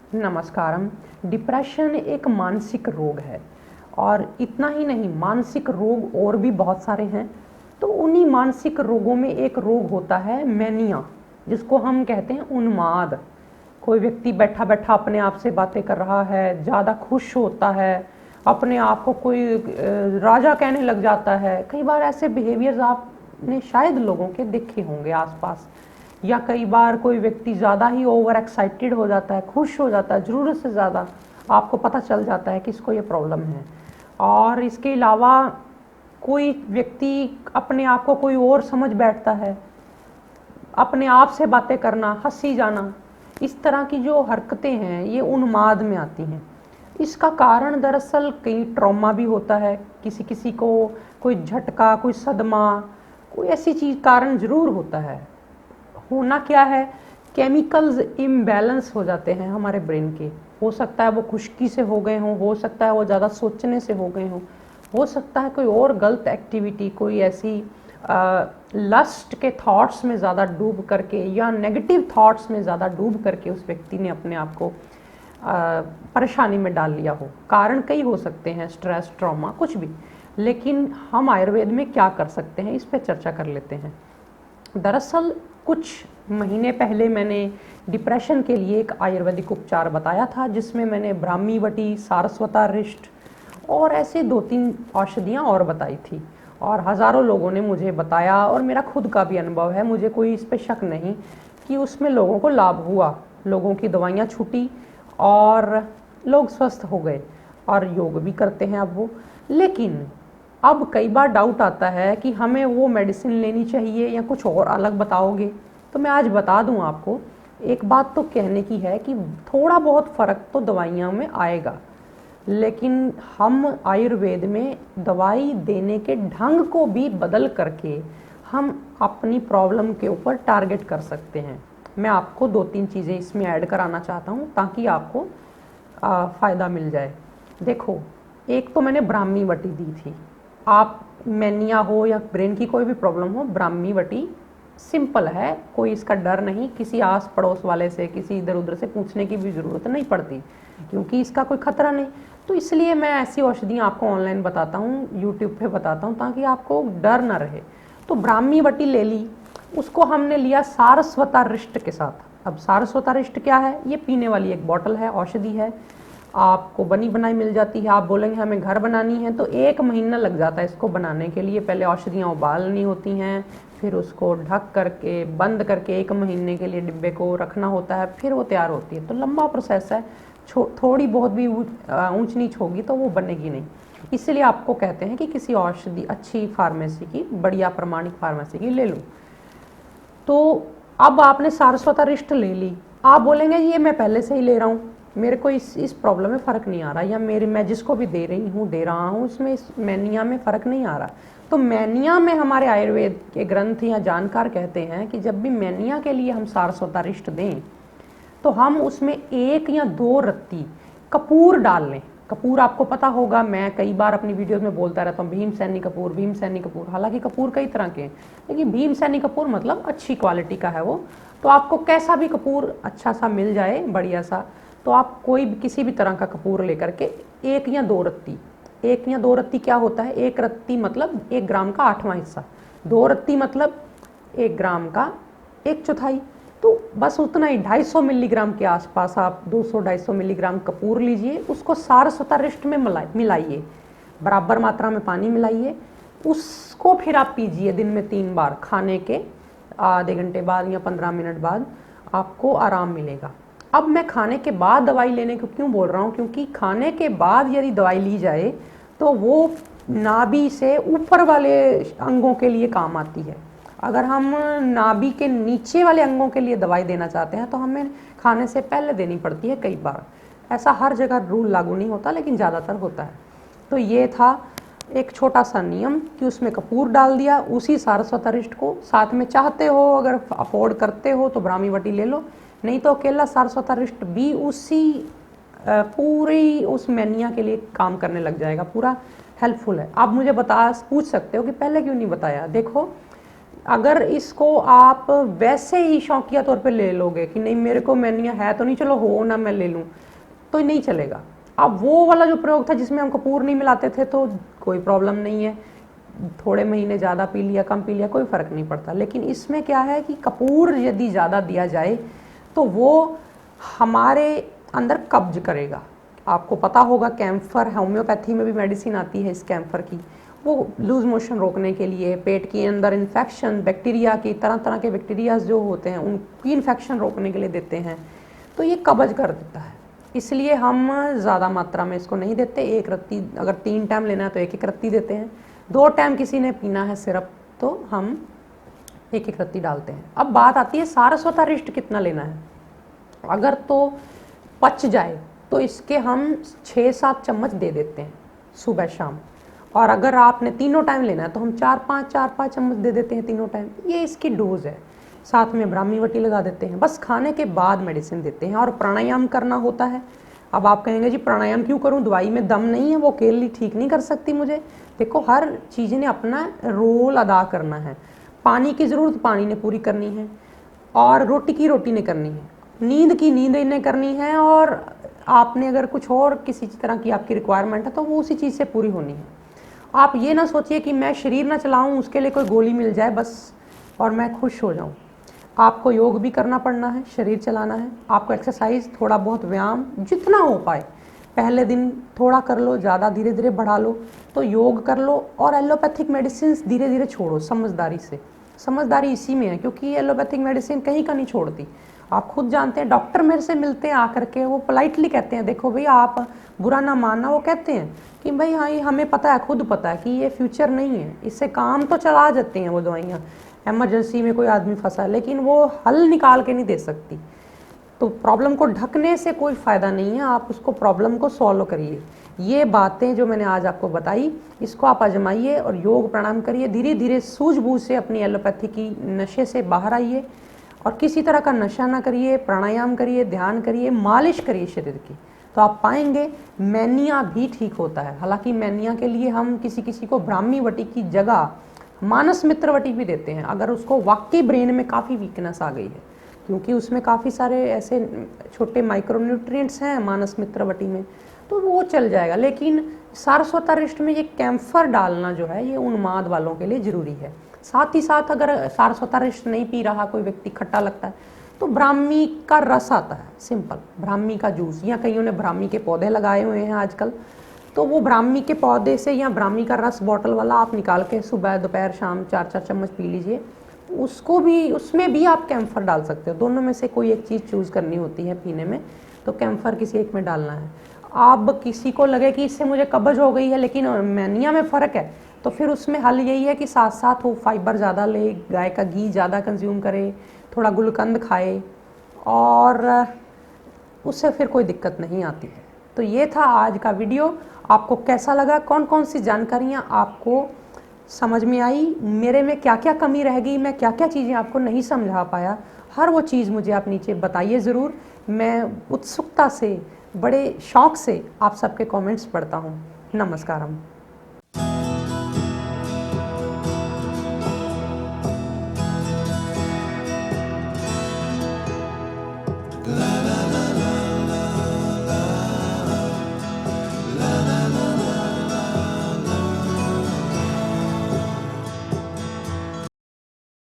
नमस्कारम। Depression एक मानसिक रोग है और इतना ही नहीं, मानसिक रोग और भी बहुत सारे हैं। तो उन्हीं मानसिक रोगों में एक रोग होता है मैनिया, जिसको हम कहते हैं उन्माद। कोई व्यक्ति बैठा बैठा अपने आप से बातें कर रहा है, ज़्यादा खुश होता है, अपने आप को कोई राजा कहने लग जाता है। कई बार ऐसे बिहेवियर्स आपने शायद लोगों के देखे होंगे आसपास। या कई बार कोई व्यक्ति ज़्यादा ही ओवर एक्साइटेड हो जाता है, खुश हो जाता है ज़रूरत से ज़्यादा, आपको पता चल जाता है कि इसको ये प्रॉब्लम है। और इसके अलावा कोई व्यक्ति अपने आप को कोई और समझ बैठता है, अपने आप से बातें करना, हंसी जाना, इस तरह की जो हरकतें हैं ये उन्माद में आती हैं। इसका कारण दरअसल कई ट्रॉमा भी होता है, किसी किसी को कोई झटका, कोई सदमा, कोई ऐसी चीज़ कारण ज़रूर होता है। होना क्या है, केमिकल्स इम्बैलेंस हो जाते हैं हमारे ब्रेन के। हो सकता है वो खुश्की से हो गए हों, हो सकता है वो ज़्यादा सोचने से हो गए हों, हो सकता है कोई और गलत एक्टिविटी, कोई ऐसी लस्ट के थॉट्स में ज़्यादा डूब करके या नेगेटिव थॉट्स में ज़्यादा डूब करके उस व्यक्ति ने अपने आप को परेशानी में डाल लिया हो। कारण कई हो सकते हैं, स्ट्रेस, ट्रॉमा, कुछ भी। लेकिन हम आयुर्वेद में क्या कर सकते हैं, इस पर चर्चा कर लेते हैं। दरअसल कुछ महीने पहले मैंने डिप्रेशन के लिए एक आयुर्वेदिक उपचार बताया था, जिसमें मैंने ब्राह्मी वटी, सारस्वतारिष्ट और ऐसे 2-3 औषधियाँ और बताई थी। और हज़ारों लोगों ने मुझे बताया, और मेरा खुद का भी अनुभव है, मुझे कोई इस पर शक नहीं कि उसमें लोगों को लाभ हुआ। लोगों की दवाइयाँ छूटी और लोग स्वस्थ हो गए और योग भी करते हैं अब वो। लेकिन अब कई बार डाउट आता है कि हमें वो मेडिसिन लेनी चाहिए या कुछ और अलग बताओगे। तो मैं आज बता दूं आपको। एक बात तो कहने की है कि थोड़ा बहुत फ़र्क तो दवाइयों में आएगा, लेकिन हम आयुर्वेद में दवाई देने के ढंग को भी बदल करके हम अपनी प्रॉब्लम के ऊपर टारगेट कर सकते हैं। मैं आपको 2-3 चीज़ें इसमें ऐड कराना चाहता हूँ ताकि आपको फ़ायदा मिल जाए। देखो, एक तो मैंने ब्राह्मी वटी दी थी। आप मैनिया हो या ब्रेन की कोई भी प्रॉब्लम हो, ब्राह्मी वटी सिंपल है, कोई इसका डर नहीं। किसी आस पड़ोस वाले से, किसी इधर उधर से पूछने की भी ज़रूरत नहीं पड़ती, क्योंकि इसका कोई खतरा नहीं। तो इसलिए मैं ऐसी औषधियाँ आपको ऑनलाइन बताता हूँ, यूट्यूब पे बताता हूँ, ताकि आपको डर ना रहे। तो ब्राह्मी वटी ले ली, उसको हमने लिया सारस्वतारिष्ट के साथ। अब सारस्वतारिष्ट क्या है, ये पीने वाली एक बॉटल है, औषधि है, आपको बनी बनाई मिल जाती है। आप बोलेंगे हमें घर बनानी है, तो 1 महीना लग जाता है इसको बनाने के लिए। पहले औषधियाँ उबालनी होती हैं, फिर उसको ढक करके बंद करके 1 महीने के लिए डिब्बे को रखना होता है, फिर वो तैयार होती है। तो लंबा प्रोसेस है, थोड़ी बहुत भी ऊंच नीच होगी तो वो बनेगी नहीं। इसलिए आपको कहते हैं कि किसी औषधि अच्छी फार्मेसी की, बढ़िया प्रमाणिक फार्मेसी की ले लो। तो अब आपने सारस्वतारिष्ट ले ली, आप बोलेंगे ये मैं पहले से ही ले रहा हूँ, मेरे को इस प्रॉब्लम में फ़र्क नहीं आ रहा, या मैं जिसको भी दे रहा हूँ उसमें इस मैनिया में फ़र्क नहीं आ रहा। तो मैनिया में हमारे आयुर्वेद के ग्रंथ या जानकार कहते हैं कि जब भी मैनिया के लिए हम सारस्वतारिष्ट दें तो हम उसमें 1 या 2 रत्ती कपूर डाल लें। कपूर आपको पता होगा, मैं कई बार अपनी वीडियोस में बोलता रहता हूँ, भीमसैनी कपूर, भीमसैनी कपूर। हालांकि कपूर कई तरह के हैं, लेकिन भीमसैनी कपूर मतलब अच्छी क्वालिटी का है वो। तो आपको कैसा भी कपूर अच्छा सा मिल जाए, बढ़िया सा, तो आप कोई भी किसी भी तरह का कपूर लेकर के 1 या 2 रत्ती, 1 या 2 रत्ती क्या होता है, 1 रत्ती मतलब 1 ग्राम का 8वां हिस्सा, 2 रत्ती मतलब 1 ग्राम का 1/4। तो बस उतना ही, 250 मिलीग्राम के आसपास आप 200-250 मिलीग्राम कपूर लीजिए, उसको सारस्वतारिष्ट में मिलाइए, बराबर मात्रा में पानी मिलाइए, उसको फिर आप पीजिए दिन में 3 बार। खाने के आधे घंटे बाद या 15 मिनट बाद आपको आराम मिलेगा। अब मैं खाने के बाद दवाई लेने को क्यों बोल रहा हूँ, क्योंकि खाने के बाद यदि दवाई ली जाए तो वो नाभि से ऊपर वाले अंगों के लिए काम आती है। अगर हम नाभि के नीचे वाले अंगों के लिए दवाई देना चाहते हैं तो हमें खाने से पहले देनी पड़ती है कई बार। ऐसा हर जगह रूल लागू नहीं होता, लेकिन ज़्यादातर होता है। तो ये था एक छोटा सा नियम कि उसमें कपूर डाल दिया, उसी सारस्वतारिष्ट को साथ में, चाहते हो अगर अफोर्ड करते हो तो ब्राह्मी वटी ले लो, नहीं तो अकेला सारस्वतारिष्ट भी उसी पूरी उस मैनिया के लिए काम करने लग जाएगा, पूरा हेल्पफुल है। आप मुझे पूछ सकते हो कि पहले क्यों नहीं बताया। देखो, अगर इसको आप वैसे ही शौकिया तौर पे ले लोगे कि नहीं मेरे को मैनिया है तो नहीं, चलो हो ना मैं ले लूँ, तो नहीं चलेगा। अब वो वाला जो प्रयोग था जिसमें हम कपूर नहीं मिलाते थे तो कोई प्रॉब्लम नहीं है, थोड़े महीने ज़्यादा पी लिया कम पी लिया कोई फ़र्क नहीं पड़ता। लेकिन इसमें क्या है कि कपूर यदि ज़्यादा दिया जाए तो वो हमारे अंदर कब्ज करेगा। आपको पता होगा कैम्फर, होम्योपैथी में भी मेडिसिन आती है इस कैम्फर की, वो लूज मोशन रोकने के लिए, पेट के अंदर इन्फेक्शन, बैक्टीरिया की तरह तरह के बैक्टीरिया जो होते हैं उनकी इन्फेक्शन रोकने के लिए देते हैं, तो ये कब्ज कर देता है। इसलिए हम ज़्यादा मात्रा में इसको नहीं देते। एक रत्ती, अगर 3 टाइम लेना है तो 1-1 रत्ती देते हैं, 2 टाइम किसी ने पीना है सिरप तो हम 1-1 रत्ती डालते हैं। अब बात आती है सारस्वत अरिष्ट कितना लेना है। अगर तो पच जाए तो इसके हम 6-7 चम्मच दे देते हैं सुबह शाम, और अगर आपने तीनों टाइम लेना है तो हम 4-5 चम्मच दे देते हैं तीनों टाइम। ये इसकी डोज है। साथ में ब्राह्मी वटी लगा देते हैं, बस खाने के बाद मेडिसिन देते हैं। और प्राणायाम करना होता है। अब आप कहेंगे जी प्राणायाम क्यों करूं, दवाई में दम नहीं है, वो अकेली ठीक नहीं कर सकती मुझे। देखो हर चीज़ ने अपना रोल अदा करना है। पानी की ज़रूरत पानी ने पूरी करनी है, और रोटी की रोटी ने करनी है, नींद की नींद ने करनी है, और आपने अगर कुछ और किसी तरह की आपकी रिक्वायरमेंट है तो वो उसी चीज़ से पूरी होनी है। आप ये ना सोचिए कि मैं शरीर ना चलाऊं उसके लिए कोई गोली मिल जाए बस और मैं खुश हो जाऊं। आपको योग भी करना पड़ना है, शरीर चलाना है, आपको एक्सरसाइज, थोड़ा बहुत व्यायाम जितना हो पाए, पहले दिन थोड़ा कर लो, ज़्यादा धीरे धीरे बढ़ा लो, तो योग कर लो। और एलोपैथिक मेडिसिन धीरे धीरे छोड़ो समझदारी से। समझदारी इसी में है, क्योंकि एलोपैथिक मेडिसिन कहीं का नहीं छोड़ती। आप खुद जानते हैं, डॉक्टर मेरे से मिलते हैं आकर के, वो पोलाइटली कहते हैं देखो भाई आप बुरा ना मानना, वो कहते हैं कि भाई हाँ ये हमें पता है, खुद पता है कि ये फ्यूचर नहीं है, इससे काम तो चला जाते हैं वो दवाइयाँ, एमरजेंसी में कोई आदमी फंसा है, लेकिन वो हल निकाल के नहीं दे सकती। तो प्रॉब्लम को ढकने से कोई फ़ायदा नहीं है, आप उसको प्रॉब्लम को सॉल्व करिए। ये बातें जो मैंने आज आपको बताई, इसको आप आजमाइए और योग प्राणायाम करिए। धीरे धीरे सूझबूझ से अपनी एलोपैथी की नशे से बाहर आइए, और किसी तरह का नशा ना करिए, प्राणायाम करिए, ध्यान करिए, मालिश करिए शरीर की, तो आप पाएंगे मैनिया भी ठीक होता है। हालांकि मैनिया के लिए हम किसी किसी को ब्राह्मी वटी की जगह मानस मित्र वटी भी देते हैं, अगर उसको वाकई ब्रेन में काफ़ी वीकनेस आ गई है, क्योंकि उसमें काफ़ी सारे ऐसे छोटे माइक्रोन्यूट्रिएंट्स हैं मानस मित्र वटी में, तो वो चल जाएगा। लेकिन सारस्वत अरिष्ट में ये कैम्फर डालना जो है ये उन्माद वालों के लिए ज़रूरी है। साथ ही साथ अगर सारस्वत अरिष्ट नहीं पी रहा कोई व्यक्ति, खट्टा लगता है, तो ब्राह्मी का रस आता है, सिंपल ब्राह्मी का जूस, या कईयों ने ब्राह्मी के पौधे लगाए हुए हैं आजकल, तो वो ब्राह्मी के पौधे से या ब्राह्मी का रस बॉटल वाला आप निकाल के सुबह दोपहर शाम 4-4 चम्मच पी लीजिए। उसको भी, उसमें भी आप कैम्फर डाल सकते हो। दोनों में से कोई एक चीज़ चूज़ करनी होती है पीने में, तो कैम्फर किसी एक में डालना है। अब किसी को लगे कि इससे मुझे कब्ज हो गई है लेकिन मैनिया में फ़र्क है, तो फिर उसमें हल यही है कि साथ साथ वो फाइबर ज़्यादा ले, गाय का घी ज़्यादा कंज्यूम करे, थोड़ा गुलकंद खाए, और उससे फिर कोई दिक्कत नहीं आती है। तो ये था आज का वीडियो। आपको कैसा लगा, कौन कौन सी जानकारियाँ आपको समझ में आई, मेरे में क्या क्या कमी रह गई, मैं क्या क्या चीज़ें आपको नहीं समझा पाया, हर वो चीज़ मुझे आप नीचे बताइए ज़रूर। मैं उत्सुकता से, बड़े शौक़ से आप सबके कमेंट्स पढ़ता हूँ। नमस्कारम।